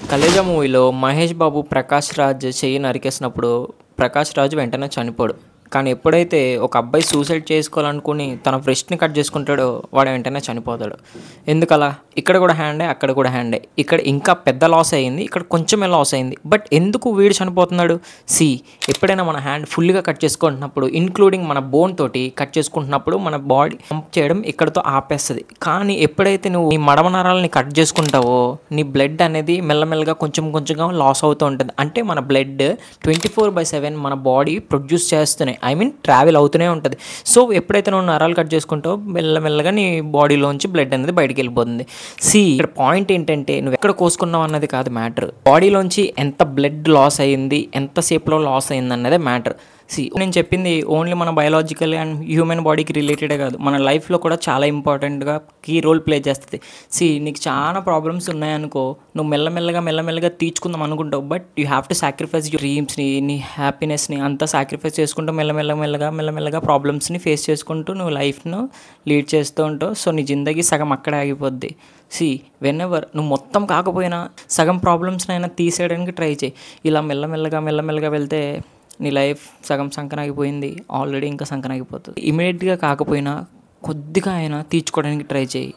'కలేజా' మూవీలో మహేష్ బాబు ప్రకాష్ రాజ్ చెయ్యి నరికేసినప్పుడు ప్రకాష్ రాజ్ వెంటనే చనిపోడు. కానీ ఎప్పుడైతే ఒక అబ్బాయి సూసైడ్ చేసుకోవాలనుకుని తన వ్రిస్ట్‌ని కట్ చేసుకుంటాడో వాడు వెంటనే చనిపోతాడు. ఎందుకలా? ఇక్కడ కూడా హ్యాండే, అక్కడ కూడా హ్యాండే. ఇక్కడ ఇంకా పెద్ద లాస్ అయింది. ఇక్కడ కొంచెమే లాస్ అయింది. బట్ ఎందుకు వీడు చనిపోతున్నాడు? ఎప్పుడైనా మన హ్యాండ్ ఫుల్‌గా కట్ చేసుకుంటున్నప్పుడు ఇంక్లూడింగ్ మన బోన్ తోటి కట్ చేసుకుంటున్నప్పుడు మన బాడీ పంప్ చేయడం ఇక్కడితో ఆపేస్తది. కానీ ఎప్పుడైతే నువ్వు నీ మడమ నరాలని కట్ చేసుకుంటావో నీ బ్లడ్ అనేది మెల్లమెల్లగా కొంచెంగా లాస్ అవుతూ ఉంటుంది. అంటే మన బ్లడ్ 24/7 మన బాడీ ప్రొడ్యూస్ చేస్తూనే ట్రావెల్ అవుతూనే ఉంటుంది. సో ఎప్పుడైతే నువ్వు నరాలు కట్ చేసుకుంటావో మెల్లమెల్లగా నీ బాడీలోంచి బ్లడ్ అనేది బయటికి వెళ్ళిపోతుంది. ఇక్కడ పాయింట్ ఏంటంటే నువ్వు ఎక్కడ కోసుకున్నావు అన్నది కాదు మ్యాటర్. బాడీలోంచి ఎంత బ్లడ్ లాస్ అయ్యింది, ఎంతసేపులో లాస్ అయింది అన్నదే మ్యాటర్. నేను చెప్పింది ఓన్లీ మన బయాలజికల్ అండ్ హ్యూమన్ బాడీకి రిలేటెడే కాదు, మన లైఫ్లో కూడా చాలా ఇంపార్టెంట్గా కీ రోల్ ప్లే చేస్తుంది. నీకు చాలా ప్రాబ్లమ్స్ ఉన్నాయనుకో, నువ్వు మెల్లమెల్లగా తీర్చుకుందాం అనుకుంటావు. But you have to sacrifice your డ్రీమ్స్ని, నీ హ్యాపీనెస్ని అంతా సాక్రిఫైస్ చేసుకుంటూ మెల్లమెల్లగా ప్రాబ్లమ్స్ని ఫేస్ చేసుకుంటూ నువ్వు లైఫ్ను లీడ్ చేస్తూ ఉంటావు. సో నీ జిందగీ సగం అక్కడే ఆగిపోద్ది. వెనెవర్ నువ్వు మొత్తం కాకపోయినా సగం ప్రాబ్లమ్స్ని అయినా తీసేయడానికి ట్రై చేయి. ఇలా మెల్లమెల్లగా వెళ్తే నీ లైఫ్ సగం సంకనాగిపోయింది, ఆల్రెడీ ఇంకా సంకనాగిపోతుంది. ఇమీడియట్గా కాకపోయినా కొద్దిగా అయినా తీర్చుకోవడానికి ట్రై చేయి.